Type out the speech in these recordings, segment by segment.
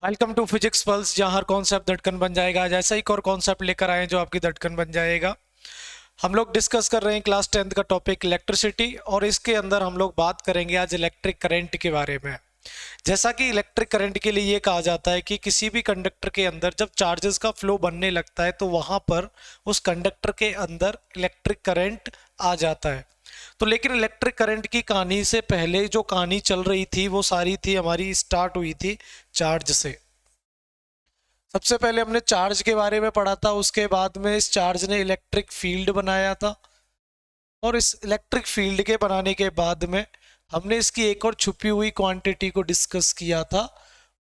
Welcome to physics pulse, जहाँ हर concept धड़कन बन जाएगा। आज ऐसा एक और कॉन्सेप्ट लेकर आए हैं जो आपकी धड़कन बन जाएगा। हम लोग डिस्कस कर रहे हैं क्लास 10th का टॉपिक इलेक्ट्रिसिटी, और इसके अंदर हम लोग बात करेंगे आज इलेक्ट्रिक करंट के बारे में। जैसा कि इलेक्ट्रिक करंट के लिए ये कहा जाता है कि किसी भी कंडक्टर के अंदर जब चार्जेस का फ्लो बनने लगता है तो वहां पर उस कंडक्टर के अंदर इलेक्ट्रिक करंट आ जाता है। तो लेकिन इलेक्ट्रिक करंट की कहानी से पहले जो कहानी चल रही थी वो सारी थी हमारी स्टार्ट हुई थी चार्ज से। सबसे पहले हमने चार्ज के बारे में पढ़ा था, उसके बाद में इस चार्ज ने इलेक्ट्रिक फील्ड बनाया था, और इस इलेक्ट्रिक फील्ड के बनाने के बाद में हमने इसकी एक और छुपी हुई क्वांटिटी को डिस्कस किया था।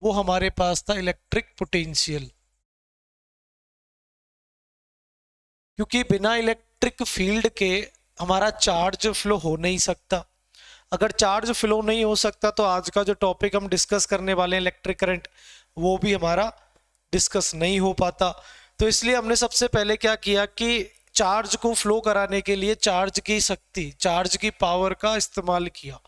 वो हमारे पास था इलेक्ट्रिक पोटेंशियल। क्योंकि बिना इलेक्ट्रिक फील्ड के हमारा चार्ज फ्लो हो नहीं सकता। अगर चार्ज फ्लो नहीं हो सकता तो आज का जो टॉपिक हम डिस्कस करने वाले हैं इलेक्ट्रिक करंट, वो भी हमारा डिस्कस नहीं हो पाता। तो इसलिए हमने सबसे पहले क्या किया कि चार्ज को फ्लो कराने के लिए चार्ज की शक्ति, चार्ज की पावर का इस्तेमाल किया।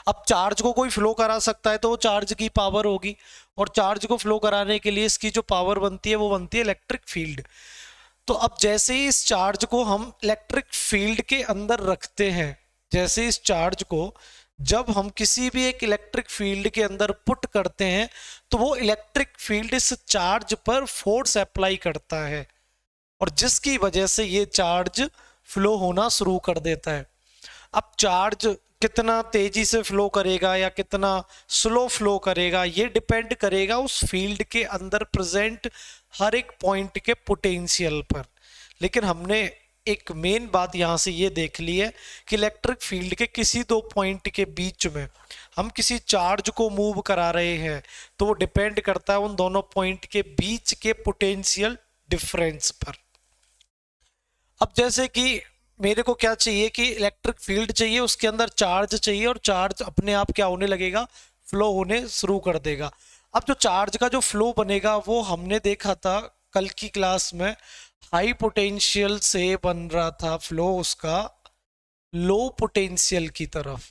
अब चार्ज को कोई फ्लो करा सकता है तो वो चार्ज की पावर होगी, और चार्ज को फ्लो कराने के लिए इसकी जो पावर बनती है वो बनती है इलेक्ट्रिक फील्ड। तो अब जैसे ही इस चार्ज को हम इलेक्ट्रिक फील्ड के अंदर रखते हैं, जैसे इस चार्ज को जब हम किसी भी एक इलेक्ट्रिक फील्ड के अंदर पुट करते हैं तो वो इलेक्ट्रिक फील्ड इस चार्ज पर फोर्स अप्लाई करता है, और जिसकी वजह से ये चार्ज फ्लो होना शुरू कर देता है। अब चार्ज कितना तेजी से फ्लो करेगा या कितना स्लो फ्लो करेगा ये डिपेंड करेगा उस फील्ड के अंदर प्रेजेंट हर एक पॉइंट के पोटेंशियल पर। लेकिन हमने एक मेन बात यहाँ से ये देख ली है कि इलेक्ट्रिक फील्ड के किसी दो पॉइंट के बीच में हम किसी चार्ज को मूव करा रहे हैं तो वो डिपेंड करता है उन दोनों पॉइंट के बीच के पोटेंशियल डिफरेंस पर। अब जैसे कि मेरे को क्या चाहिए कि इलेक्ट्रिक फील्ड चाहिए, उसके अंदर चार्ज चाहिए, और चार्ज अपने आप क्या होने लगेगा, फ्लो होने शुरू कर देगा। अब जो चार्ज का जो फ्लो बनेगा वो हमने देखा था कल की क्लास में, हाई पोटेंशियल से बन रहा था फ्लो उसका लो पोटेंशियल की तरफ।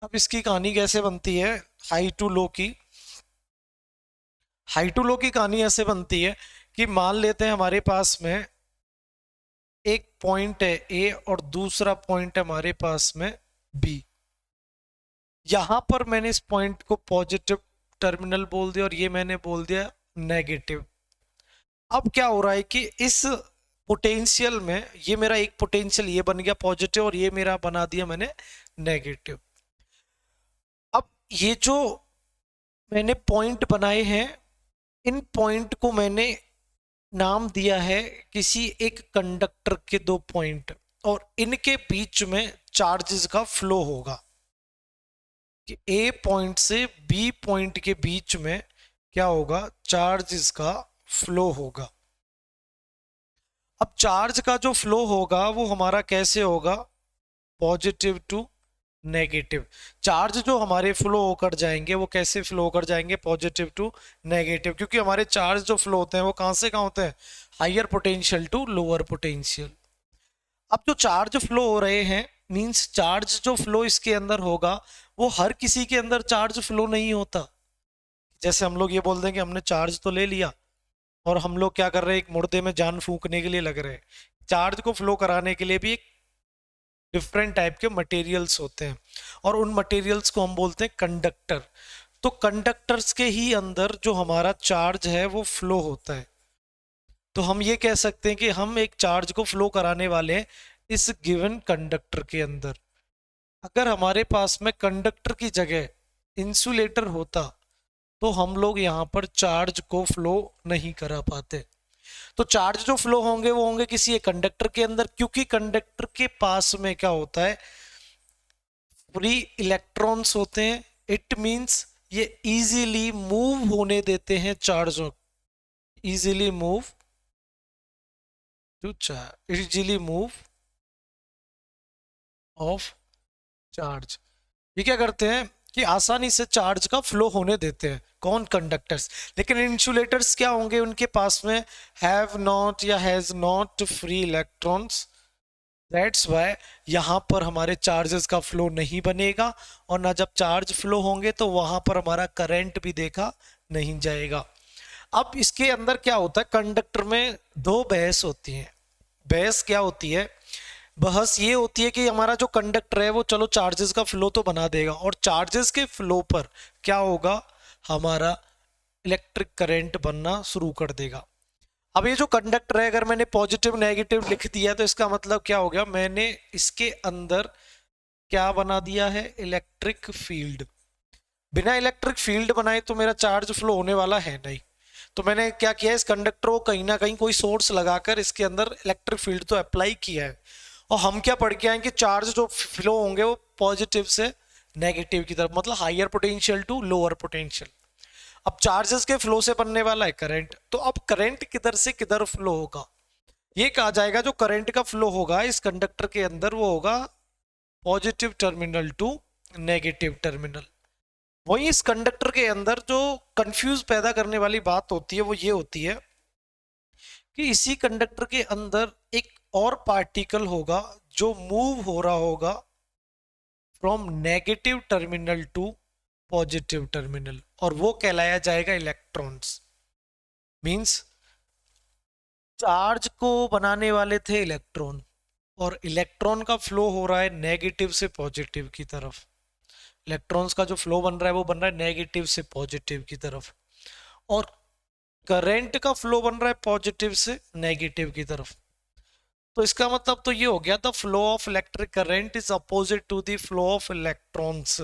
अब इसकी कहानी कैसे बनती है हाई टू लो की? हाई टू लो की कहानी ऐसे बनती है कि मान लेते हैं हमारे पास में एक पॉइंट है ए और दूसरा पॉइंट है हमारे पास में बी। यहां पर मैंने इस पॉइंट को पॉजिटिव टर्मिनल बोल दिया और ये मैंने बोल दिया नेगेटिव। अब क्या हो रहा है कि इस पोटेंशियल में ये मेरा एक पोटेंशियल ये बन गया पॉजिटिव और ये मेरा बना दिया मैंने नेगेटिव। अब ये जो मैंने पॉइंट बनाए हैं, इन पॉइंट को मैंने नाम दिया है किसी एक कंडक्टर के दो पॉइंट, और इनके बीच में चार्जेस का फ्लो होगा कि ए पॉइंट से बी पॉइंट के बीच में क्या होगा, चार्जेस का फ्लो होगा। अब चार्ज का जो फ्लो होगा वो हमारा कैसे होगा, पॉजिटिव टू नेगेटिव। चार्ज जो हमारे फ्लो होकर जाएंगे वो कैसे फ्लो होकर जाएंगे, पॉजिटिव टू नेगेटिव, क्योंकि हमारे चार्ज जो फ्लो होते हैं वो कहां से कहां होते हैं, higher potential to lower potential. अब जो चार्ज फ्लो हो रहे हैं मींस चार्ज जो फ्लो इसके अंदर होगा वो हर किसी के अंदर चार्ज फ्लो नहीं होता। जैसे हम लोग ये बोल देंगे हमने चार्ज तो ले लिया और हम लोग क्या कर रहे हैं, एक मुर्दे में जान फूंकने के लिए लग रहे हैं। चार्ज को फ्लो कराने के लिए भी एक डिफरेंट टाइप के मटेरियल्स होते हैं, और उन मटेरियल्स को हम बोलते हैं कंडक्टर। तो कंडक्टर्स के ही अंदर जो हमारा चार्ज है वो फ्लो होता है। तो हम ये कह सकते हैं कि हम एक चार्ज को फ्लो कराने वाले हैं इस गिवन कंडक्टर के अंदर। अगर हमारे पास में कंडक्टर की जगह इंसुलेटर होता तो हम लोग यहाँ पर चार्ज को फ्लो नहीं करा पाते। तो चार्ज जो फ्लो होंगे वो होंगे किसी एक कंडक्टर के अंदर, क्योंकि कंडक्टर के पास में क्या होता है, फ्री इलेक्ट्रॉन्स होते हैं। इट मींस ये इजीली मूव होने देते हैं चार्जों, easily move to charge, easily move of charge. ये क्या करते हैं कि आसानी से चार्ज का फ्लो होने देते हैं, कौन, कंडक्टर्स। लेकिन इंसुलेटर्स क्या होंगे, उनके पास में हैव नॉट या has not free electrons, that's why यहाँ पर हमारे चार्जेस का फ्लो नहीं बनेगा, और ना जब चार्ज फ्लो होंगे तो वहां पर हमारा करंट भी देखा नहीं जाएगा। अब इसके अंदर क्या होता है, कंडक्टर में दो बहस होती है। बहस क्या होती है, बहस ये होती है कि हमारा जो कंडक्टर है वो चलो चार्जेस का फ्लो तो बना देगा, और चार्जेस के फ्लो पर क्या होगा, हमारा इलेक्ट्रिक करंट बनना शुरू कर देगा। अब ये जो कंडक्टर है, अगर मैंने पॉजिटिव नेगेटिव लिख दिया तो इसका मतलब क्या हो गया, मैंने इसके अंदर क्या बना दिया है, इलेक्ट्रिक फील्ड। बिना इलेक्ट्रिक फील्ड बनाए तो मेरा चार्ज फ्लो होने वाला है नहीं। तो मैंने क्या किया, इस कंडक्टर को कहीं ना कहीं कोई सोर्स लगाकर इसके अंदर इलेक्ट्रिक फील्ड तो अप्लाई किया है। और हम क्या पढ़ के आए कि चार्ज जो फ्लो होंगे वो पॉजिटिव से नेगेटिव की तरफ, मतलब higher potential to lower potential. अब चार्जेस के फ्लो से बनने वाला है करंट, तो अब करंट किधर से किधर फ्लो होगा, ये कहा जाएगा जो करंट का फ्लो होगा इस कंडक्टर के अंदर वो होगा positive terminal to negative terminal. वही इस कंडक्टर के अंदर जो कंफ्यूज पैदा करने वाली बात होती है वो ये होती है कि इसी कंडक्टर के अंदर एक और पार्टिकल होगा जो मूव हो रहा होगा from negative terminal to positive terminal, और वो कहलाया जाएगा इलेक्ट्रॉन्स। मींस चार्ज को बनाने वाले थे इलेक्ट्रॉन, और इलेक्ट्रॉन का फ्लो हो रहा है नेगेटिव से पॉजिटिव की तरफ। इलेक्ट्रॉन्स का जो फ्लो बन रहा है वो बन रहा है नेगेटिव से पॉजिटिव की तरफ, और करंट का फ्लो बन रहा है पॉजिटिव से नेगेटिव की तरफ। तो इसका मतलब तो ये हो गया, the flow of electric current is opposite to the flow of electrons.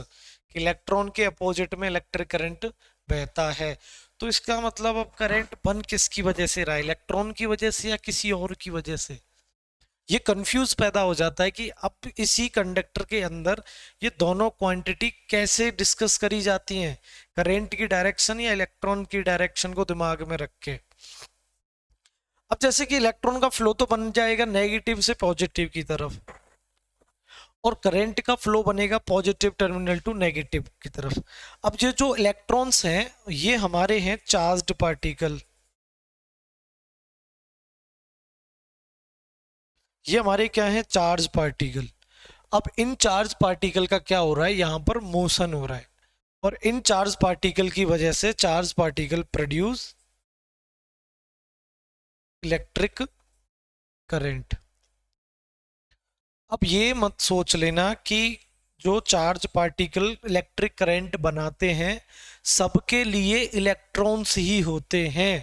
Electron के अपोजिट में इलेक्ट्रिक करंट बहता है। तो इसका मतलब अब करंट बन किसकी वजह से रहा है, इलेक्ट्रॉन की वजह से या किसी और की वजह से। ये कंफ्यूज पैदा हो जाता है कि अब इसी कंडक्टर के अंदर ये दोनों क्वांटिटी कैसे डिस्कस करी जाती हैं, करंट की डायरेक्शन या इलेक्ट्रॉन की डायरेक्शन को दिमाग में रख के। अब जैसे कि इलेक्ट्रॉन का फ्लो तो बन जाएगा नेगेटिव से पॉजिटिव की तरफ, और करंट का फ्लो बनेगा पॉजिटिव टर्मिनल टू नेगेटिव की तरफ। अब ये जो इलेक्ट्रॉन्स हैं ये हमारे हैं चार्ज्ड पार्टिकल, ये हमारे क्या है, चार्ज पार्टिकल। अब इन चार्ज पार्टिकल का क्या हो रहा है, यहां पर मोशन हो रहा है, और इन चार्ज पार्टिकल की वजह से charge particle produce electric current. अब ये मत सोच लेना कि जो चार्ज पार्टिकल इलेक्ट्रिक करंट बनाते हैं सबके लिए इलेक्ट्रॉन्स ही होते हैं।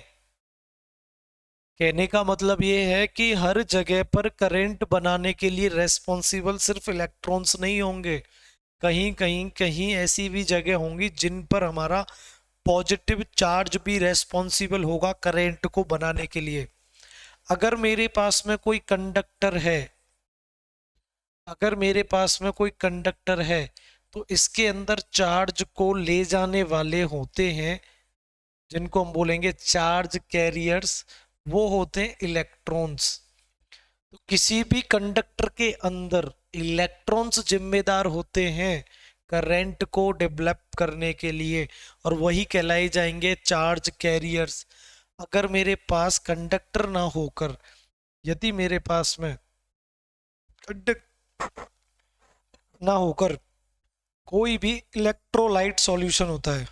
कहने का मतलब ये है कि हर जगह पर करंट बनाने के लिए रेस्पॉन्सिबल सिर्फ इलेक्ट्रॉन्स नहीं होंगे, कहीं कहीं कहीं ऐसी भी जगह होंगी जिन पर हमारा पॉजिटिव चार्ज भी रेस्पॉन्सिबल होगा करंट को बनाने के लिए। अगर मेरे पास में कोई कंडक्टर है, अगर मेरे पास में कोई कंडक्टर है तो इसके अंदर चार्ज को ले जाने वाले होते हैं जिनको हम बोलेंगे चार्ज कैरियर्स, वो होते हैं इलेक्ट्रॉन्स। तो किसी भी कंडक्टर के अंदर इलेक्ट्रॉन्स जिम्मेदार होते हैं करंट को डेवलप करने के लिए, और वही कहलाए जाएंगे चार्ज कैरियर्स। अगर मेरे पास कंडक्टर ना होकर, यदि मेरे पास में कंडक्टर ना होकर कोई भी इलेक्ट्रोलाइट सॉल्यूशन होता है,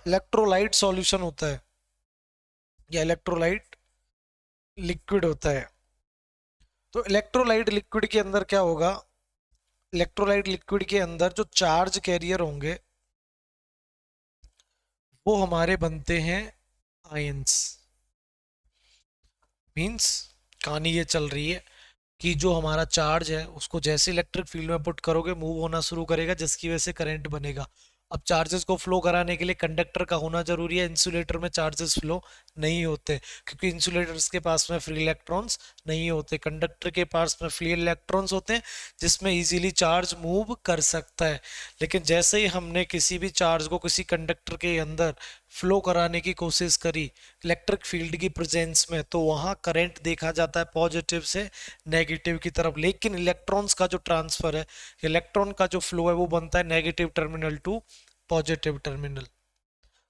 इलेक्ट्रोलाइट सॉल्यूशन होता है या इलेक्ट्रोलाइट लिक्विड होता है, तो इलेक्ट्रोलाइट लिक्विड के अंदर क्या होगा, इलेक्ट्रोलाइट लिक्विड के अंदर जो चार्ज कैरियर होंगे वो हमारे बनते हैं आयंस। मींस कहानी ये चल रही है कि जो हमारा चार्ज है उसको जैसे इलेक्ट्रिक फील्ड में पुट करोगे मूव होना शुरू करेगा, जिसकी वजह से करंट बनेगा। अब चार्जेस को फ्लो कराने के लिए कंडक्टर का होना जरूरी है, इंसुलेटर में चार्जेस फ्लो नहीं होते क्योंकि इंसुलेटर्स के पास में फ्री इलेक्ट्रॉन्स नहीं होते, कंडक्टर के पास में फ्री इलेक्ट्रॉन्स होते हैं जिसमें इजीली चार्ज मूव कर सकता है। लेकिन जैसे ही हमने किसी भी चार्ज को किसी कंडक्टर के अंदर फ्लो कराने की कोशिश करी इलेक्ट्रिक फील्ड की प्रेजेंस में, तो वहां करंट देखा जाता है पॉजिटिव से नेगेटिव की तरफ। लेकिन इलेक्ट्रॉन्स का जो ट्रांसफर है, इलेक्ट्रॉन का जो फ्लो है वो बनता है negative terminal to positive terminal.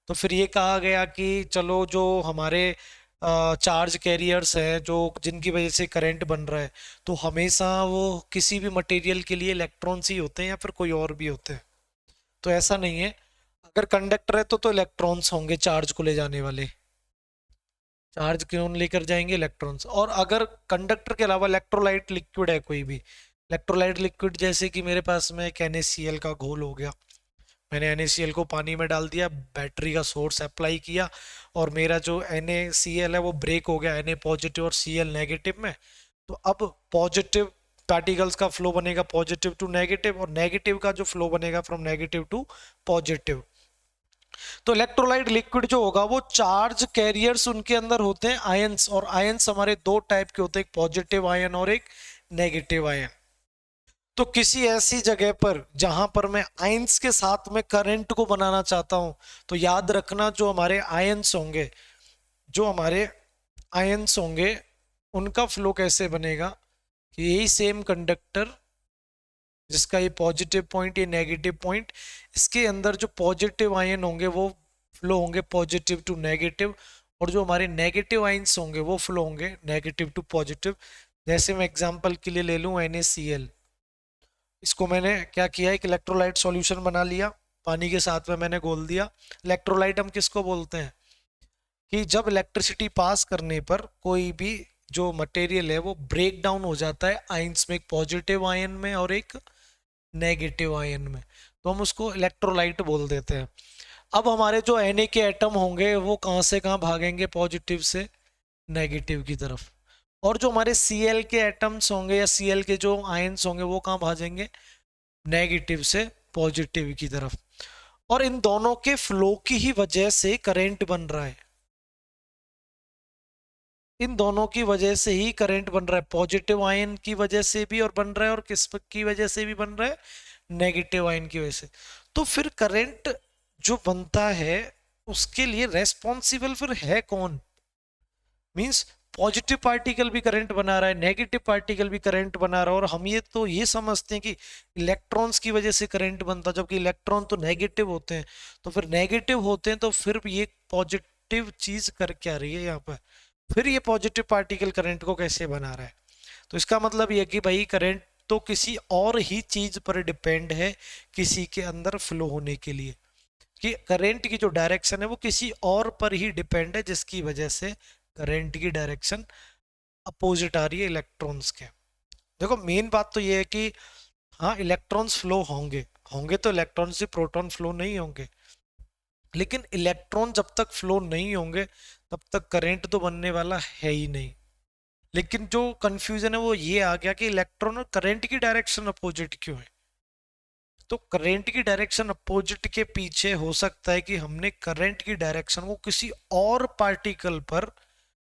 तो फिर ये कहा गया कि चलो जो हमारे चार्ज कैरियर्स हैं जो जिनकी वजह से करंट बन रहा है, तो हमेशा वो किसी भी मटेरियल के लिए इलेक्ट्रॉन्स ही होते हैं या फिर कोई और भी होते हैं? तो ऐसा नहीं है। अगर कंडक्टर है तो इलेक्ट्रॉन्स होंगे चार्ज को ले जाने वाले। चार्ज क्यों लेकर जाएंगे? इलेक्ट्रॉन्स। और अगर कंडक्टर के अलावा इलेक्ट्रोलाइट लिक्विड है कोई भी, इलेक्ट्रोलाइट लिक्विड जैसे कि मेरे पास में एक NaCl का घोल हो गया, मैंने NaCl को पानी में डाल दिया, बैटरी का सोर्स अप्लाई किया, और मेरा जो NaCl है वो ब्रेक हो गया Na पॉजिटिव और Cl नेगेटिव में। तो अब पॉजिटिव पार्टिकल्स का फ्लो बनेगा पॉजिटिव टू नेगेटिव, और नेगेटिव का जो फ्लो बनेगा फ्रॉम नेगेटिव टू पॉजिटिव। तो इलेक्ट्रोलाइट लिक्विड जो होगा वो चार्ज कैरियर्स उनके अंदर होते हैं आयंस, और आयंस हमारे दो टाइप के होते हैं, एक पॉजिटिव आयन और एक नेगेटिव आयन। तो किसी ऐसी जगह पर जहां पर मैं आयंस के साथ में करंट को बनाना चाहता हूं, तो याद रखना जो हमारे आयंस होंगे, जो हमारे आयंस होंगे उनका फ्लो कैसे बनेगा कि यही सेम कंडक्टर जिसका ये पॉजिटिव पॉइंट ये नेगेटिव पॉइंट, इसके अंदर जो पॉजिटिव आयन होंगे वो फ्लो होंगे पॉजिटिव टू नेगेटिव, और जो हमारे नेगेटिव आयंस होंगे वो फ्लो होंगे नेगेटिव टू पॉजिटिव। जैसे मैं एग्जांपल के लिए ले लूं NaCl, इसको मैंने क्या किया, एक इलेक्ट्रोलाइट सॉल्यूशन बना लिया, पानी के साथ में मैंने घोल दिया। इलेक्ट्रोलाइट हम किसको बोलते हैं कि जब इलेक्ट्रिसिटी पास करने पर कोई भी जो मटेरियल है वो ब्रेक डाउन हो जाता है आयंस में, एक पॉजिटिव आयन में और एक नेगेटिव आयन में, तो हम उसको इलेक्ट्रोलाइट बोल देते हैं। अब हमारे जो Na के एटम होंगे वो कहाँ से कहाँ भागेंगे, पॉजिटिव से नेगेटिव की तरफ, और जो हमारे Cl के एटम्स होंगे या Cl के जो आयंस होंगे वो कहाँ भागेंगे, नेगेटिव से पॉजिटिव की तरफ। और इन दोनों के फ्लो की ही वजह से करंट बन रहा है, इन दोनों की वजह से ही करंट बन रहा है, पॉजिटिव आयन की वजह से भी और बन रहा है, और किस की वजह से भी बन रहा है, नेगेटिव आयन की वजह से। तो फिर करंट जो बनता है उसके लिए रेस्पॉन्सिबल फिर है कौन? मींस पॉजिटिव पार्टिकल भी करंट बना रहा है, नेगेटिव पार्टिकल भी करंट बना रहा है, और हम ये तो ये समझते हैं कि इलेक्ट्रॉन्स की वजह से करंट बनता, जबकि इलेक्ट्रॉन तो नेगेटिव होते हैं। तो फिर नेगेटिव होते हैं तो फिर ये पॉजिटिव चीज कर क्या रही है यहाँ पर, फिर ये पॉजिटिव पार्टिकल करंट को कैसे बना रहा है? तो इसका मतलब ये कि भाई करंट तो किसी और ही चीज पर डिपेंड है किसी के अंदर फ्लो होने के लिए, कि करंट की जो डायरेक्शन है वो किसी और पर ही डिपेंड है, जिसकी वजह से करंट की डायरेक्शन अपोजिट आ रही है इलेक्ट्रॉन्स के। देखो मेन बात तो ये है कि हाँ इलेक्ट्रॉन्स फ्लो होंगे, होंगे तो इलेक्ट्रॉन से प्रोटॉन फ्लो नहीं होंगे, लेकिन इलेक्ट्रॉन जब तक फ्लो नहीं होंगे तब तक करंट तो बनने वाला है ही नहीं। लेकिन जो कंफ्यूजन है वो ये आ गया कि इलेक्ट्रॉन और करंट की डायरेक्शन अपोजिट क्यों है? तो करंट की डायरेक्शन अपोजिट के पीछे हो सकता है कि हमने करंट की डायरेक्शन को किसी और पार्टिकल पर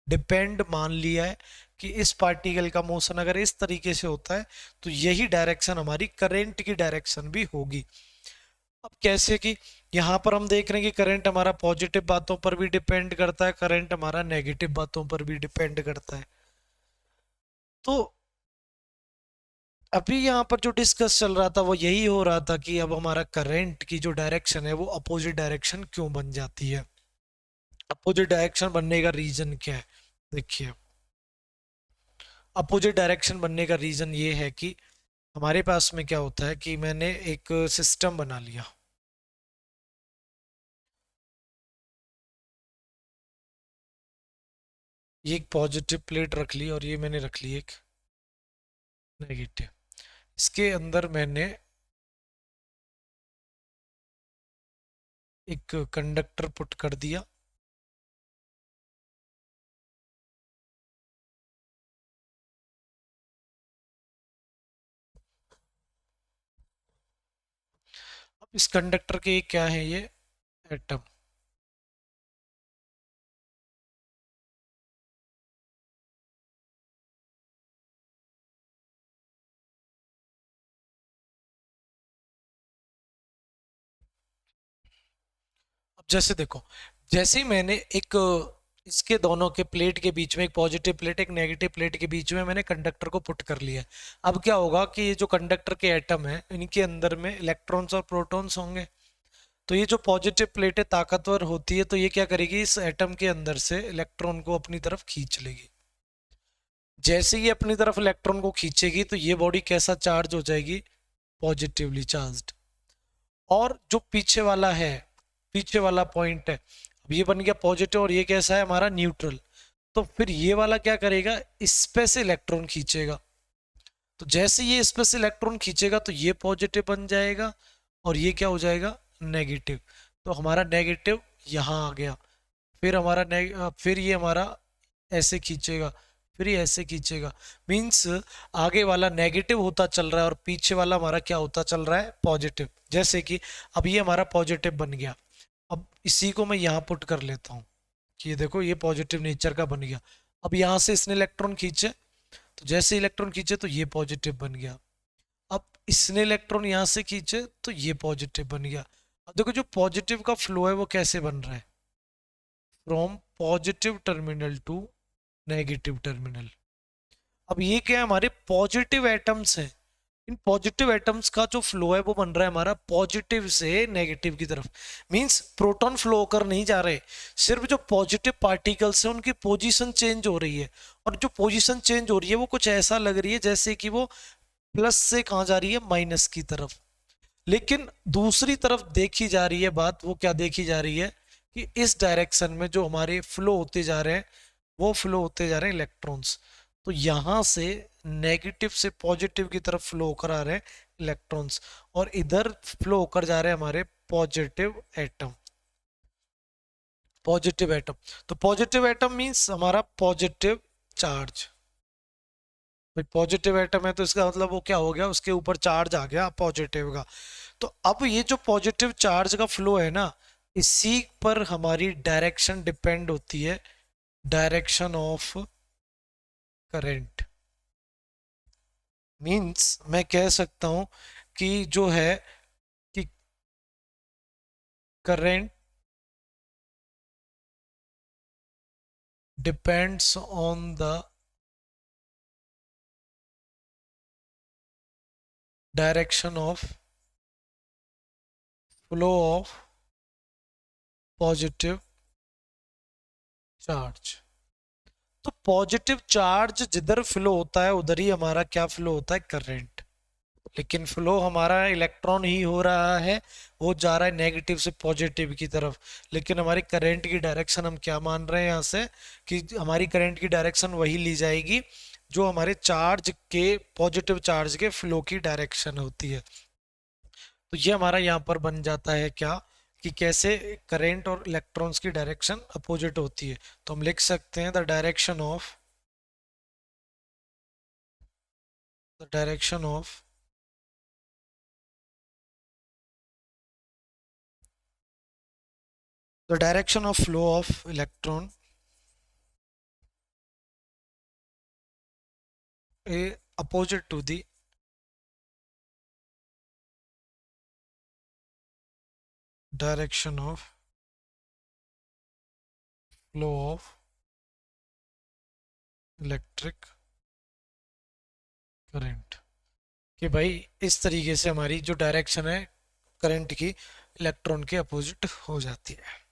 डिपेंड मान लिया है, कि इस पार्टिकल का मोशन अगर इस तरीके से होता है तो यही डायरेक्शन हमारी करंट की डायरेक्शन भी होगी। अब कैसे कि यहाँ पर हम देख रहे हैं कि करंट हमारा पॉजिटिव बातों पर भी डिपेंड करता है, करंट हमारा नेगेटिव बातों पर भी डिपेंड करता है। तो अभी यहाँ पर जो डिस्कस चल रहा था वो यही हो रहा था कि अब हमारा करंट की जो डायरेक्शन है वो अपोजिट डायरेक्शन क्यों बन जाती है, अपोजिट डायरेक्शन बनने का रीजन क्या है? देखिए अपोजिट डायरेक्शन बनने का रीजन ये है कि हमारे पास में क्या होता है कि मैंने एक सिस्टम बना लिया, ये एक पॉजिटिव प्लेट रख ली और ये मैंने रख ली एक नेगेटिव, इसके अंदर मैंने एक कंडक्टर पुट कर दिया, अब इस कंडक्टर के क्या है, ये एटम। अब जैसे देखो, जैसे ही मैंने एक इसके दोनों के प्लेट के बीच में, एक पॉजिटिव प्लेट एक नेगेटिव प्लेट के बीच में मैंने कंडक्टर को पुट कर लिया, अब क्या होगा कि ये जो कंडक्टर के एटम है इनके अंदर में इलेक्ट्रॉन्स और प्रोटॉन्स होंगे। तो ये जो पॉजिटिव प्लेटें ताकतवर होती है तो ये क्या करेगी, इस एटम के अंदर से इलेक्ट्रॉन को अपनी तरफ खींच लेगी। जैसे ही अपनी तरफ इलेक्ट्रॉन को खींचेगी तो ये बॉडी कैसा चार्ज हो जाएगी, पॉजिटिवली चार्ज्ड। और जो पीछे वाला है, पीछे वाला पॉइंट है, अब ये बन गया पॉजिटिव और ये कैसा है हमारा, न्यूट्रल। तो फिर ये वाला क्या करेगा, इस पे से इलेक्ट्रॉन खींचेगा। तो जैसे ये इस पे से इलेक्ट्रॉन खींचेगा तो ये पॉजिटिव बन जाएगा और ये क्या हो जाएगा, नेगेटिव। तो हमारा नेगेटिव यहाँ आ गया। फिर हमारा फिर ये हमारा ऐसे खींचेगा, फिर ये ऐसे खींचेगा। मीन्स आगे वाला नेगेटिव होता चल रहा है और पीछे वाला हमारा क्या होता चल रहा है, पॉजिटिव। जैसे कि अब ये हमारा पॉजिटिव बन गया। अब इसी को मैं यहाँ पुट कर लेता हूँ कि ये देखो ये पॉजिटिव नेचर का बन गया। अब यहाँ से इसने इलेक्ट्रॉन खींचे, तो जैसे इलेक्ट्रॉन खींचे तो ये पॉजिटिव बन गया। अब इसने इलेक्ट्रॉन यहाँ से खींचे तो ये पॉजिटिव बन गया। अब देखो जो पॉजिटिव का फ्लो है वो कैसे बन रहा है, from positive terminal to negative terminal. अब ये क्या है, हमारे पॉजिटिव एटम्स हैं। इन पॉजिटिव एटम्स का जो फ्लो है वो बन रहा है हमारा पॉजिटिव से नेगेटिव की तरफ। मींस प्रोटॉन फ्लो होकर नहीं जा रहे, सिर्फ जो पॉजिटिव पार्टिकल्स हैं उनकी पोजीशन चेंज हो रही है। और जो पोजीशन चेंज हो रही है वो कुछ ऐसा लग रही है जैसे कि वो प्लस से कहाँ जा रही है, माइनस की तरफ। लेकिन दूसरी तरफ देखी जा रही है बात, वो क्या देखी जा रही है कि इस डायरेक्शन में जो हमारे फ्लो होते जा रहे हैं वो फ्लो होते जा रहे हैं इलेक्ट्रॉन्स। तो यहां से नेगेटिव से पॉजिटिव की तरफ फ्लो होकर आ रहे हैं इलेक्ट्रॉन्स और इधर फ्लो होकर जा रहे हैं हमारे पॉजिटिव एटम, पॉजिटिव एटम। तो पॉजिटिव एटम मींस हमारा पॉजिटिव चार्ज। भाई पॉजिटिव एटम है तो इसका मतलब वो क्या हो गया, उसके ऊपर चार्ज आ गया पॉजिटिव का। तो अब ये जो पॉजिटिव चार्ज का फ्लो है ना, इसी पर हमारी डायरेक्शन डिपेंड होती है, डायरेक्शन ऑफ करंट। मींस मैं कह सकता हूं कि जो है कि current depends on the direction of flow of positive charge. तो पॉजिटिव चार्ज जिधर फ्लो होता है उधर ही हमारा क्या फ्लो होता है, करंट। लेकिन फ्लो हमारा इलेक्ट्रॉन ही हो रहा है, वो जा रहा है नेगेटिव से पॉजिटिव की तरफ। लेकिन हमारी करंट की डायरेक्शन हम क्या मान रहे हैं यहाँ से, कि हमारी करंट की डायरेक्शन वही ली जाएगी जो हमारे चार्ज के, पॉजिटिव चार्ज के फ्लो की डायरेक्शन होती है। तो ये हमारा यहाँ पर बन जाता है क्या, कि कैसे करंट और इलेक्ट्रॉन्स की डायरेक्शन अपोजिट होती है। तो हम लिख सकते हैं the direction of the direction of flow of electron a opposite to the direction of flow of electric current। कि भाई इस तरीके से हमारी जो डायरेक्शन है करंट की इलेक्ट्रॉन के अपोजिट हो जाती है।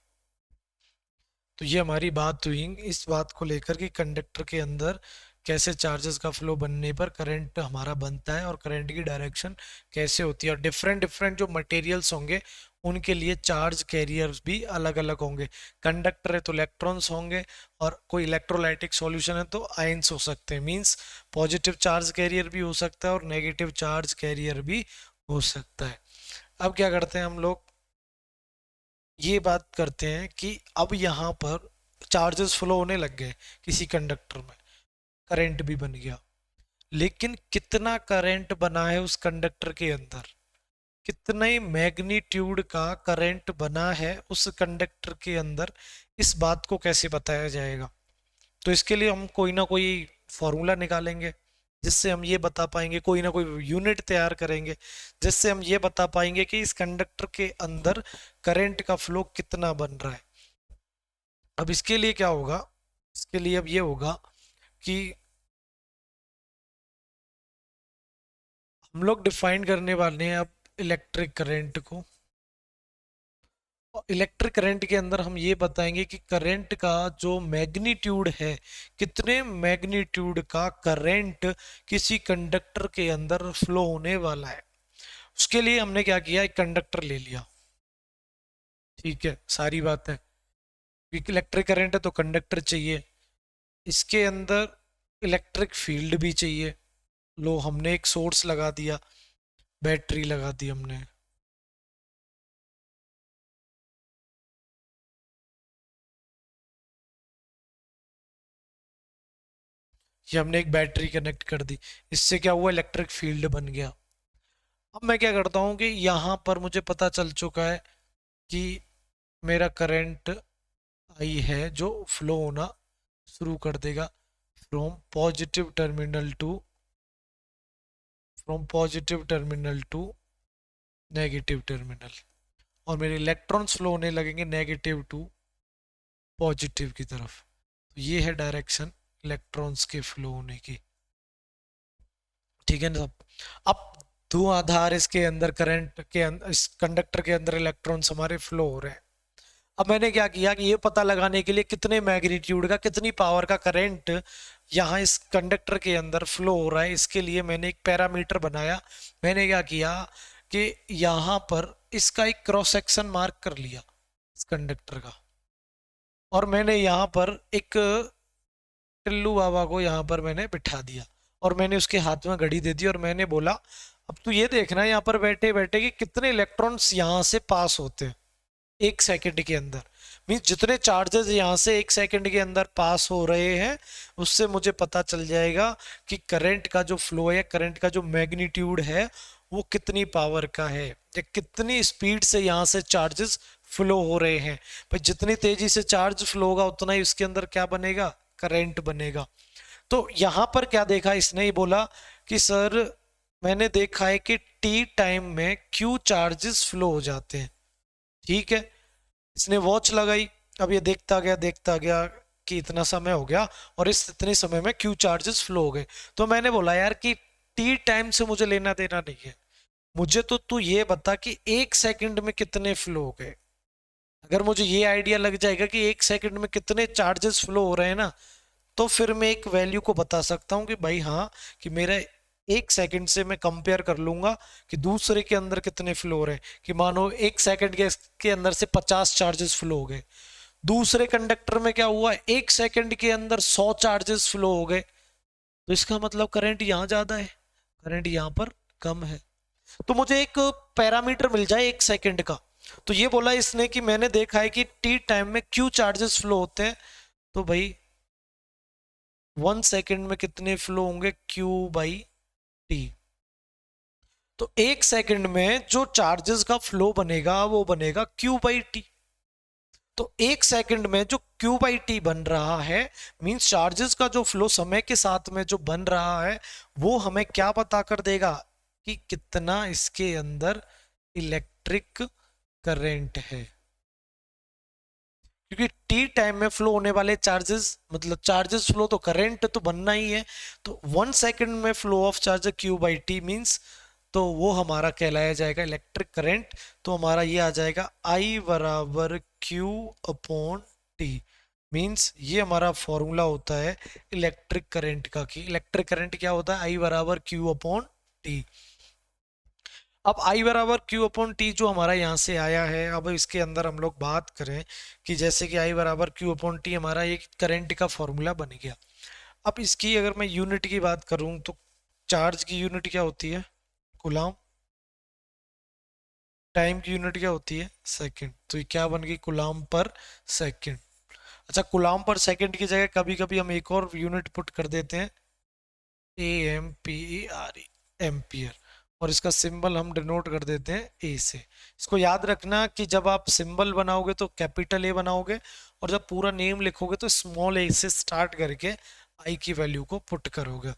तो ये हमारी बात हुई इस बात को लेकर कि कंडक्टर के अंदर कैसे चार्जेस का फ्लो बनने पर करंट हमारा बनता है और करंट की डायरेक्शन कैसे होती है। और डिफरेंट डिफरेंट जो मटेरियल्स होंगे उनके लिए चार्ज कैरियर्स भी अलग अलग होंगे। कंडक्टर है तो इलेक्ट्रॉन्स होंगे और कोई इलेक्ट्रोलाइटिक सॉल्यूशन है तो आयंस हो सकते हैं। मींस पॉजिटिव चार्ज कैरियर भी हो सकता है और नेगेटिव चार्ज कैरियर भी हो सकता है। अब क्या करते हैं हम लोग, ये बात करते हैं कि अब यहाँ पर चार्जेस फ्लो होने लग गए किसी कंडक्टर में, करंट भी बन गया। लेकिन कितना करंट बना है उस कंडक्टर के अंदर, कितने मैग्नीट्यूड का करंट बना है उस कंडक्टर के अंदर, इस बात को कैसे बताया जाएगा। तो इसके लिए हम कोई ना कोई फॉर्मूला निकालेंगे जिससे हम ये बता पाएंगे, कोई ना कोई यूनिट तैयार करेंगे जिससे हम ये बता पाएंगे कि इस कंडक्टर के अंदर करंट का फ्लो कितना बन रहा है। अब इसके लिए क्या होगा, इसके लिए अब ये होगा कि हम लोग डिफाइन करने वाले हैं अब इलेक्ट्रिक करंट को। इलेक्ट्रिक करंट के अंदर हम ये बताएंगे कि करंट का जो मैग्नीट्यूड है, कितने मैग्नीट्यूड का करंट किसी कंडक्टर के अंदर फ्लो होने वाला है। उसके लिए हमने क्या किया, एक कंडक्टर ले लिया। ठीक है, सारी बात है। क्योंकि इलेक्ट्रिक करंट है तो कंडक्टर चाहिए, इसके अंदर इलेक्ट्रिक फील्ड भी चाहिए। लो हमने एक सोर्स लगा दिया, बैटरी लगा दी हमने। ये हमने एक बैटरी कनेक्ट कर दी, इससे क्या हुआ, इलेक्ट्रिक फील्ड बन गया। अब मैं क्या करता हूँ कि यहाँ पर मुझे पता चल चुका है कि मेरा करंट आई है जो फ्लो होना शुरू कर देगा from positive terminal to negative terminal, और मेरे इलेक्ट्रॉन्स फ्लो होने लगेंगे नेगेटिव टू पॉजिटिव की तरफ। तो ये है डायरेक्शन इलेक्ट्रॉन्स के फ्लो होने की। ठीक है ना सब। अब धुआंधार इसके अंदर करंट के अंदर, इस कंडक्टर के अंदर इलेक्ट्रॉन्स हमारे फ्लो हो रहे हैं। अब मैंने क्या किया कि ये पता लगाने के लिए कितने मैग्नीट्यूड का, कितनी पावर का करंट यहाँ इस कंडक्टर के अंदर फ्लो हो रहा है, इसके लिए मैंने एक पैरामीटर बनाया। मैंने क्या किया कि यहाँ पर इसका एक क्रॉस सेक्शन मार्क कर लिया इस कंडक्टर का, और मैंने यहाँ पर एक टिल्लू बाबा को यहाँ पर मैंने बिठा दिया, और मैंने उसके हाथ में घड़ी दे दी, और मैंने बोला अब तू ये देखना है यहाँ पर बैठे बैठे कि कितने इलेक्ट्रॉन्स यहाँ से पास होते हैं एक सेकंड के अंदर। मीन्स जितने चार्जेस यहाँ से एक सेकंड के अंदर पास हो रहे हैं, उससे मुझे पता चल जाएगा कि करंट का जो फ्लो है, करंट का जो मैग्नीट्यूड है, वो कितनी पावर का है, या कितनी स्पीड से यहाँ से चार्जेस फ्लो हो रहे हैं। भाई जितनी तेजी से चार्ज फ्लो होगा उतना ही उसके अंदर क्या बनेगा, करंट बनेगा। तो यहाँ पर क्या देखा इसने, ही बोला कि सर मैंने देखा है कि टी टाइम में क्यू चार्जेस फ्लो हो जाते हैं। ठीक है, इसने वॉच लगाई, अब ये देखता गया कि इतना समय हो गया और इस इतने समय में क्यू चार्जेस फ्लो हो गए। तो मैंने बोला यार कि टी टाइम से मुझे लेना देना नहीं है, मुझे तो तू ये बता कि एक सेकंड में कितने फ्लो हो गए। अगर मुझे ये आइडिया लग जाएगा कि एक सेकंड में कितने चार्जेस फ्लो हो रहे हैं ना, तो फिर मैं एक वैल्यू को बता सकता हूँ कि भाई हाँ, कि मेरा एक सेकंड से मैं कंपेयर कर लूंगा कि दूसरे के अंदर कितने फ्लो हो रहे हैं। कि मानो एक सेकंड के अंदर से 50 चार्जेस फ्लो हो गए, दूसरे कंडक्टर में क्या हुआ, एक सेकंड के अंदर 100 चार्जेस फ्लो हो गए, तो इसका मतलब करंट यहाँ ज्यादा है, करंट यहाँ पर कम है। तो मुझे एक पैरामीटर मिल जाए एक सेकंड का। तो ये बोला इसने कि मैंने देखा है कि टी टाइम में क्यू चार्जेस फ्लो होते हैं, तो भाई 1 सेकंड में कितने फ्लो होंगे, क्यू बाई टी। तो एक सेकंड में जो चार्जेस का फ्लो बनेगा वो बनेगा क्यू बाई टी। तो एक सेकंड में जो क्यू बाई टी बन रहा है, मींस चार्जेस का जो फ्लो समय के साथ में जो बन रहा है, वो हमें क्या बता कर देगा कि कितना इसके अंदर इलेक्ट्रिक करंट है। क्योंकि टी टाइम में फ्लो होने वाले चार्जेस, मतलब चार्जेस फ्लो तो करंट तो बनना ही है। तो 1 सेकंड में flow of charge Q by T means, तो वो हमारा कहलाया जाएगा इलेक्ट्रिक करंट। तो हमारा ये आ जाएगा आई बराबर क्यू अपॉन टी। मीन्स ये हमारा फॉर्मूला होता है इलेक्ट्रिक करंट का, कि इलेक्ट्रिक करंट क्या होता है, आई बराबर क्यू अपॉन टी। अब आई बराबर क्यू अपॉन टी जो हमारा यहाँ से आया है, अब इसके अंदर हम लोग बात करें कि जैसे कि आई बराबर क्यू अपॉन टी हमारा एक करंट का फॉर्मूला बन गया। अब इसकी अगर मैं यूनिट की बात करूँ तो चार्ज की यूनिट क्या होती है, कूलम। टाइम की यूनिट क्या होती है, सेकंड। तो ये क्या बन गई, कूलम पर सेकंड। अच्छा, कूलम पर सेकंड की जगह कभी कभी हम एक और यूनिट पुट कर देते हैं, AMPERE, एम्पियर, और इसका सिंबल हम डिनोट कर देते हैं ए से। इसको याद रखना कि जब आप सिंबल बनाओगे तो कैपिटल ए बनाओगे, और जब पूरा नेम लिखोगे तो स्मॉल ए से स्टार्ट करके आई की वैल्यू को पुट करोगे।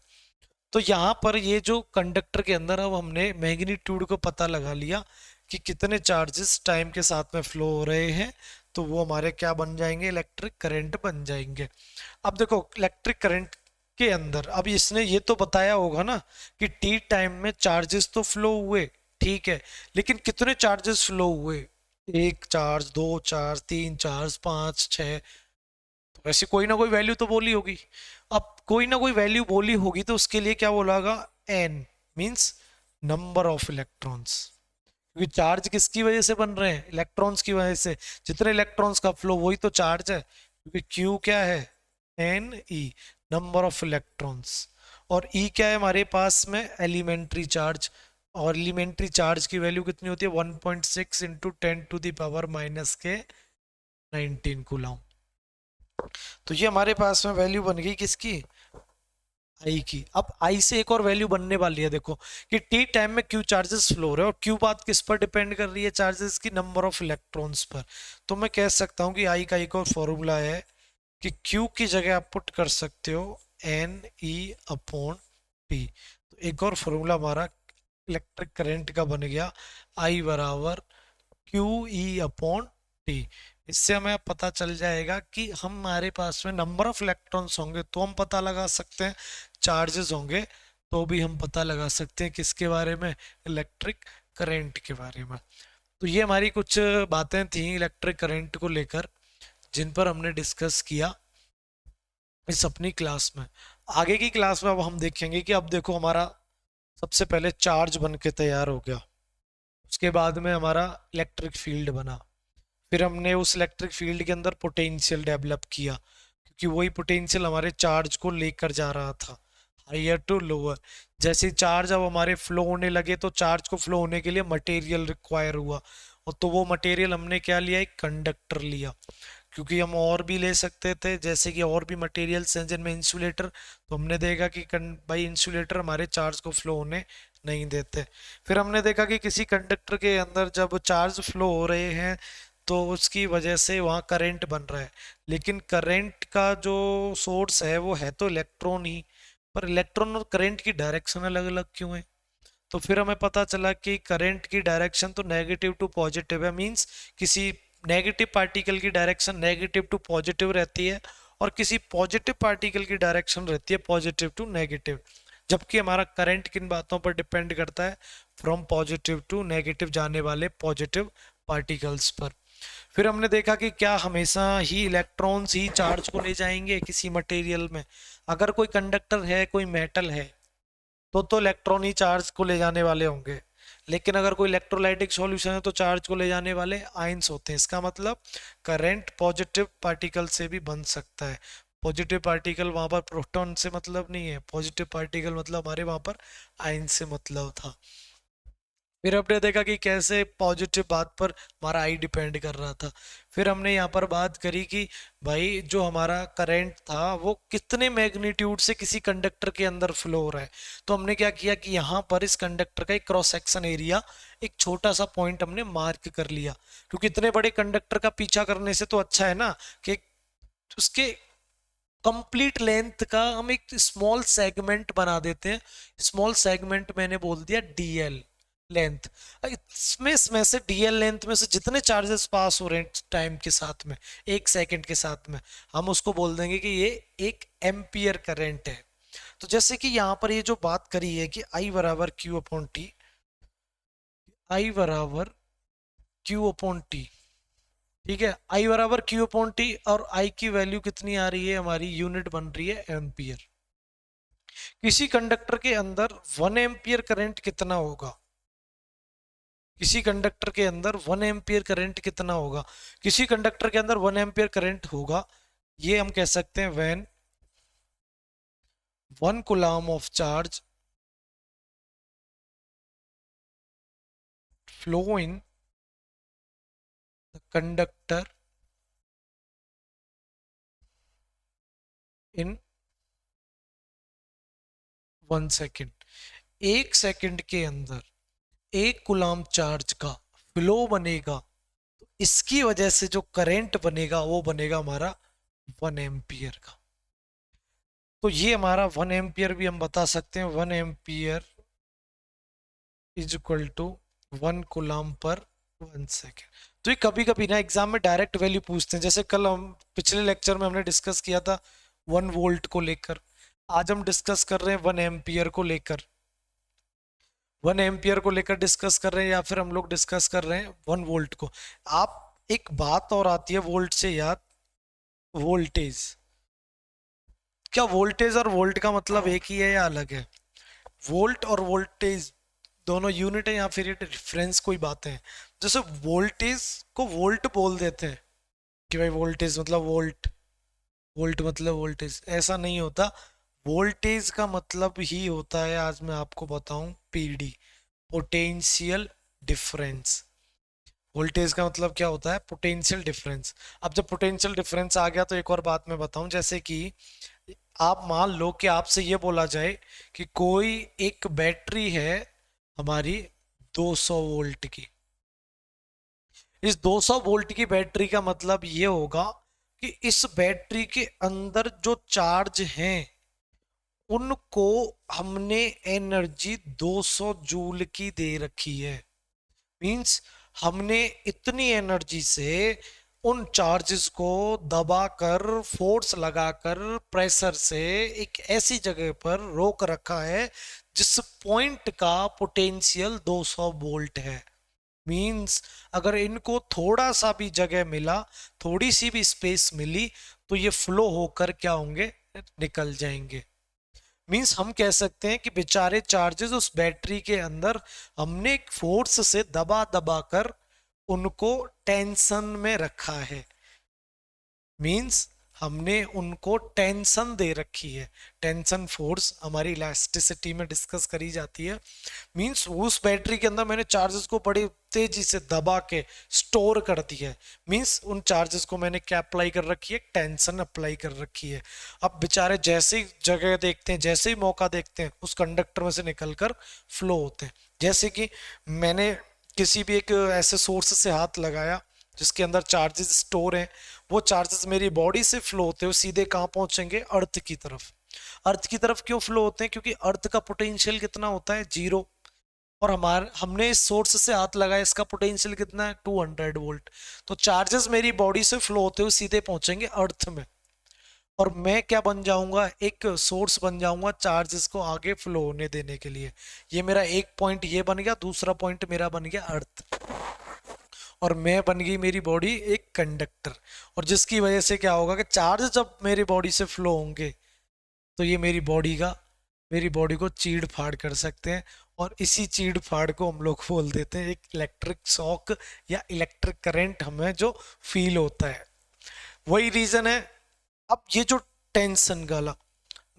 तो यहाँ पर ये जो कंडक्टर के अंदर अब हमने मैग्नीट्यूड को पता लगा लिया कि कितने चार्जेस टाइम के साथ में फ्लो हो रहे हैं, तो वो हमारे क्या बन जाएंगे, इलेक्ट्रिक करंट बन जाएंगे। अब देखो इलेक्ट्रिक करंट के अंदर, अब इसने ये तो बताया होगा ना कि टी टाइम में चार्जेस तो फ्लो हुए, ठीक है, लेकिन कितने चार्जेस फ्लो हुए, एक चार्ज, दो चार्ज, तीन चार्ज, पाँच, छः, तो ऐसी कोई ना कोई वैल्यू तो बोली होगी। अब कोई ना कोई वैल्यू बोली होगी तो उसके लिए क्या बोला होगा, N means number of electrons. क्योंकि चार्ज किसकी वजह से बन रहे हैं, इलेक्ट्रॉन्स की वजह से। जितने इलेक्ट्रॉन्स का फ्लो वही तो चार्ज है, क्योंकि क्यू क्या है, N E, number of electrons. और ई क्या है हमारे पास में, एलिमेंट्री चार्ज। और एलिमेंट्री चार्ज की वैल्यू कितनी होती है, 1.6 इंटू 10⁻⁻⁻19 कूलम। तो ये हमारे पास में वैल्यू बन गई किसकी, आई की। अब आई से एक और वैल्यू बनने वाली है, देखो कि टी टाइम में क्यू चार्जेस फ्लो हो रहे हैं, और क्यू बात किस पर डिपेंड कर रही है, चार्जेस की नंबर ऑफ इलेक्ट्रॉन्स पर। तो मैं कह सकता हूँ कि आई का एक और फॉर्मूला है कि क्यू की जगह आप पुट कर सकते हो एन ई अपॉन टी। तो एक और फॉर्मूला हमारा इलेक्ट्रिक करंट का बन गया, आई बराबर क्यू ई अपॉन टी। इससे हमें पता चल जाएगा कि हमारे पास में नंबर ऑफ इलेक्ट्रॉन्स होंगे तो हम पता लगा सकते हैं, चार्जेस होंगे तो भी हम पता लगा सकते हैं किसके बारे में, इलेक्ट्रिक करंट के बारे में। तो ये हमारी कुछ बातें थी इलेक्ट्रिक करंट को लेकर, जिन पर हमने डिस्कस किया इस अपनी क्लास में। आगे की क्लास में अब हम देखेंगे कि अब देखो हमारा सबसे पहले चार्ज बन के तैयार हो गया, उसके बाद में हमारा इलेक्ट्रिक फील्ड बना, फिर हमने उस इलेक्ट्रिक फील्ड के अंदर पोटेंशियल डेवलप किया, क्योंकि वही पोटेंशियल हमारे चार्ज को लेकर जा रहा था हायर टू लोअर। जैसे चार्ज अब हमारे फ्लो होने लगे तो चार्ज को फ्लो होने के लिए मटेरियल रिक्वायर हुआ, और तो वो मटेरियल हमने क्या लिया, एक कंडक्टर लिया। क्योंकि हम और भी ले सकते थे, जैसे कि और भी मटेरियल्स हैं जिनमें इंसुलेटर, तो हमने देखा कि भाई इंसुलेटर हमारे चार्ज को फ्लो होने नहीं देते। फिर हमने देखा कि किसी कंडक्टर के अंदर जब चार्ज फ्लो हो रहे हैं तो उसकी वजह से वहाँ करंट बन रहा है, लेकिन करंट का जो सोर्स है वो है तो इलेक्ट्रॉन ही, पर इलेक्ट्रॉन और करंट की डायरेक्शन अलग अलग क्यों है। तो फिर हमें पता चला कि करंट की डायरेक्शन तो नेगेटिव टू पॉजिटिव है, मींस किसी नेगेटिव पार्टिकल की डायरेक्शन नेगेटिव टू पॉजिटिव रहती है, और किसी पॉजिटिव पार्टिकल की डायरेक्शन रहती है पॉजिटिव टू नेगेटिव। जबकि हमारा करंट किन बातों पर डिपेंड करता है, फ्रॉम पॉजिटिव टू नेगेटिव जाने वाले पॉजिटिव पार्टिकल्स पर। फिर हमने देखा कि क्या हमेशा ही इलेक्ट्रॉन्स ही चार्ज को ले जाएंगे किसी मटेरियल में। अगर कोई कंडक्टर है, कोई मेटल है, तो इलेक्ट्रॉन ही चार्ज को ले जाने वाले होंगे। लेकिन अगर कोई इलेक्ट्रोलाइटिक सॉल्यूशन है तो चार्ज को ले जाने वाले आयंस होते हैं। इसका मतलब करंट पॉजिटिव पार्टिकल से भी बन सकता है। पॉजिटिव पार्टिकल वहां पर प्रोटॉन से मतलब नहीं है, पॉजिटिव पार्टिकल मतलब हमारे वहां पर आयन से मतलब था। फिर हमने देखा कि कैसे पॉजिटिव बात पर हमारा आई डिपेंड कर रहा था। फिर हमने यहाँ पर बात करी कि भाई जो हमारा करंट था वो कितने मैग्नीट्यूड से किसी कंडक्टर के अंदर फ्लो हो रहा है। तो हमने क्या किया कि यहाँ पर इस कंडक्टर का एक क्रॉस सेक्शन एरिया, एक छोटा सा पॉइंट हमने मार्क कर लिया, क्योंकि इतने बड़े कंडक्टर का पीछा करने से तो अच्छा है ना कि उसके कंप्लीट लेंथ का हम एक स्मॉल सेगमेंट बना देते हैं। स्मॉल सेगमेंट मैंने बोल दिया डीएल लेंथ। इसमें से डीएल लेंथ में से जितने चार्जेस पास हो रहे हैं टाइम के साथ में, एक सेकंड के साथ में, हम उसको बोल देंगे कि ये एक एम्पियर करंट है। तो जैसे कि यहाँ पर ये जो बात करी है कि आई बराबर क्यू अपॉन टी, आई बराबर क्यू अपॉन टी, ठीक है, आई बराबर क्यू अपॉन टी, और आई की वैल्यू कितनी आ रही है, हमारी यूनिट बन रही है एम्पियर। किसी कंडक्टर के अंदर 1 एम्पियर करंट कितना होगा, किसी कंडक्टर के अंदर 1 एम्पियर करंट कितना होगा, किसी कंडक्टर के अंदर 1 एम्पियर करंट होगा, ये हम कह सकते हैं when 1 coulomb of charge flow in the conductor in 1 second. 1 second के अंदर 1 कूलम चार्ज का फ्लो बनेगा, तो इसकी वजह से जो करंट बनेगा वो बनेगा हमारा 1 एम्पियर का। तो ये हमारा 1 एम्पियर भी हम बता सकते हैं, 1 ampere is equal to 1 coulomb per 1 second. तो ये कभी कभी ना एग्जाम में डायरेक्ट वैल्यू पूछते हैं, जैसे कल हम पिछले लेक्चर में हमने डिस्कस किया था 1 वोल्ट को लेकर, आज हम डिस्कस कर रहे हैं 1 एम्पियर को लेकर। 1 एम्पियर को लेकर डिस्कस कर रहे हैं या फिर हम लोग डिस्कस कर रहे हैं 1 वोल्ट को। आप एक बात और आती है वोल्ट से याद, वोल्टेज। क्या वोल्टेज और वोल्ट का मतलब एक ही है या अलग है? वोल्ट और वोल्टेज दोनों यूनिट है या फिर ये डिफरेंस कोई बातें हैं? जैसे वोल्टेज को वोल्ट बोल देते हैं कि भाई वोल्टेज मतलब वोल्ट, वोल्ट मतलब वोल्टेज, ऐसा नहीं होता। वोल्टेज का मतलब ही होता है, आज मैं आपको बताऊं, पीडी, पोटेंशियल डिफरेंस। वोल्टेज का मतलब क्या होता है? Potential difference. अब जब पोटेंशियल डिफरेंस आ गया तो एक और बात मैं बताऊं, जैसे कि आप मान लो कि आपसे ये बोला जाए कि कोई एक बैटरी है हमारी 200 वोल्ट की। इस 200 वोल्ट की बैटरी का मतलब ये होगा कि इस बैटरी के अंदर जो चार्ज हैं उनको हमने एनर्जी 200 जूल की दे रखी है। मींस हमने इतनी एनर्जी से उन चार्जेस को दबाकर, फोर्स लगाकर, प्रेशर से एक ऐसी जगह पर रोक रखा है जिस पॉइंट का पोटेंशियल 200 वोल्ट है। मींस अगर इनको थोड़ा सा भी जगह मिला, थोड़ी सी भी स्पेस मिली, तो ये फ्लो होकर क्या होंगे? निकल जाएंगे। मींस हम कह सकते हैं कि बेचारे चार्जेस उस बैटरी के अंदर हमने एक फोर्स से दबा दबा कर उनको टेंशन में रखा है। मींस हमने उनको टेंशन दे रखी है। टेंशन फोर्स हमारी इलास्टिसिटी में डिस्कस करी जाती है। मींस उस बैटरी के अंदर मैंने चार्जेस को बड़ी तेजी से दबा के स्टोर कर दिया है। मींस उन चार्जेस को मैंने क्या अप्लाई कर रखी है? टेंशन अप्लाई कर रखी है। अब बेचारे जैसे ही जगह देखते हैं, जैसे ही मौका देखते हैं, उस कंडक्टर में से निकलकर फ्लो होते हैं। जैसे कि मैंने किसी भी एक ऐसे सोर्स से हाथ लगाया जिसके अंदर चार्जेस स्टोर हैं, वो चार्जेस मेरी बॉडी से फ्लो होते हुए सीधे कहाँ पहुंचेंगे? अर्थ की तरफ। अर्थ की तरफ क्यों फ्लो होते हैं? क्योंकि अर्थ का पोटेंशियल कितना होता है? 0। और हमारे हमने इस सोर्स से हाथ लगाया, इसका पोटेंशियल कितना है? 200 वोल्ट। तो चार्जेस मेरी बॉडी से फ्लो होते हुए सीधे पहुंचेंगे अर्थ में। और मैं क्या बन जाऊंगा? एक सोर्स बन जाऊंगा चार्जेस को आगे फ्लो होने देने के लिए। ये मेरा एक पॉइंट ये बन गया, दूसरा पॉइंट मेरा बन गया अर्थ, और मैं बन गई मेरी बॉडी एक कंडक्टर। और जिसकी वजह से क्या होगा कि चार्ज जब मेरी बॉडी से फ्लो होंगे तो ये मेरी बॉडी को चीड़ फाड़ कर सकते हैं। और इसी चीड़ फाड़ को हम लोग बोल देते हैं एक इलेक्ट्रिक शॉक या इलेक्ट्रिक करंट हमें जो फील होता है। वही रीजन है। अब ये जो टेंशन गाला,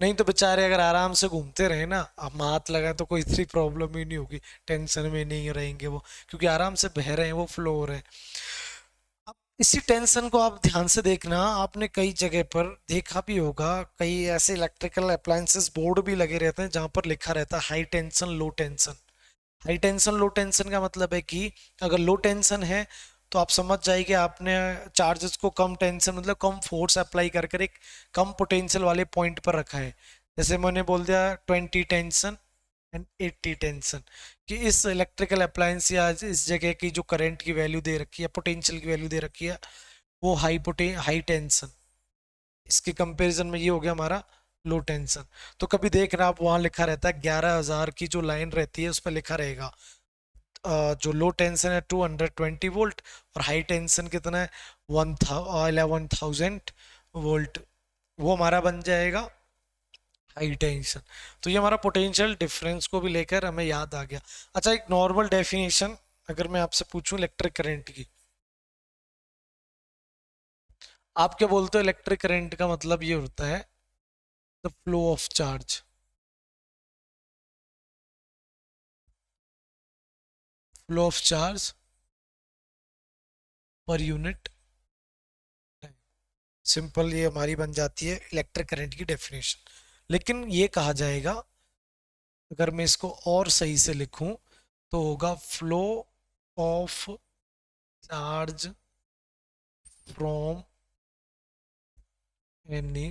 नहीं तो बेचारे अगर आराम से घूमते रहे ना, हम हाथ लगाए तो कोई इतनी प्रॉब्लम ही नहीं होगी, टेंशन में नहीं रहेंगे वो, क्योंकि आराम से बह रहे हैं, वो फ्लो हो रहे हैं। अब इसी टेंशन को आप ध्यान से देखना, आपने कई जगह पर देखा भी होगा, कई ऐसे इलेक्ट्रिकल अप्लायंसेस बोर्ड भी लगे रहते हैं जहां पर लिखा रहता है हाई टेंशन लो टेंशन। हाई टेंशन लो टेंशन का मतलब है कि अगर लो टेंशन है तो आप समझ जाइए आपने चार्जेस को कम टेंशन मतलब कम फोर्स अप्लाई कर कर एक कम पोटेंशियल वाले पॉइंट पर रखा है। जैसे मैंने बोल दिया 20 टेंशन एंड 80 टेंशन, कि इस इलेक्ट्रिकल अप्लायंस या इस जगह की जो करंट की वैल्यू दे रखी है, पोटेंशियल की वैल्यू दे रखी है, वो हाई टेंशन। इसके कंपैरिजन में ये हो गया हमारा लो टेंशन। तो कभी देख रहे आप वहां लिखा रहता है 11,000 की जो लाइन रहती है उस पर लिखा रहेगा जो लो टेंशन है 220 वोल्ट, और हाई टेंशन कितना है? 11,000 वोल्ट। वो हमारा बन जाएगा हाई टेंशन। तो ये हमारा पोटेंशियल डिफरेंस को भी लेकर हमें याद आ गया। अच्छा, एक नॉर्मल डेफिनेशन अगर मैं आपसे पूछूं इलेक्ट्रिक करंट की, आप क्या बोलते हो? इलेक्ट्रिक करंट का मतलब ये होता है the flow of charge, flow of charge per unit. Simple ये हमारी बन जाती है इलेक्ट्रिक करंट की डेफिनेशन। लेकिन ये कहा जाएगा, अगर मैं इसको और सही से लिखूं तो होगा flow of charge from any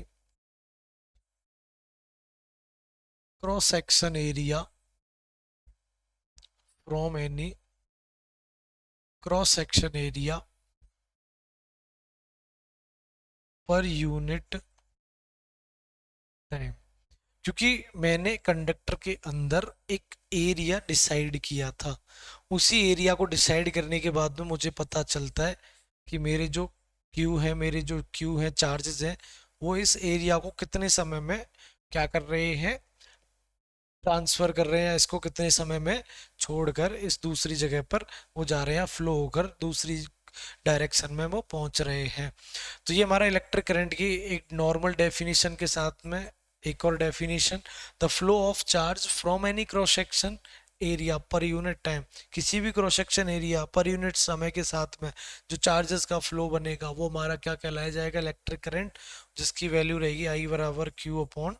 cross section area, from any cross section area per unit time. क्योंकि मैंने कंडक्टर के अंदर एक एरिया डिसाइड किया था। उसी एरिया को डिसाइड करने के बाद में मुझे पता चलता है कि मेरे जो क्यू है चार्जेस हैं, वो इस एरिया को कितने समय में क्या कर रहे हैं, ट्रांसफर कर रहे हैं, इसको कितने समय में छोड़कर इस दूसरी जगह पर वो जा रहे हैं, फ्लो होकर दूसरी डायरेक्शन में वो पहुंच रहे हैं। तो ये हमारा इलेक्ट्रिक करंट की एक नॉर्मल डेफिनेशन के साथ में एक और definition, the flow of charge from any cross section area per unit time, किसी भी cross section area per unit समय के साथ में जो चार्जेस का फ्लो बनेगा वो हमारा क्या कहलाया जाएगा, इलेक्ट्रिक करंट, जिसकी वैल्यू रहेगी आई बराबर क्यू अपॉन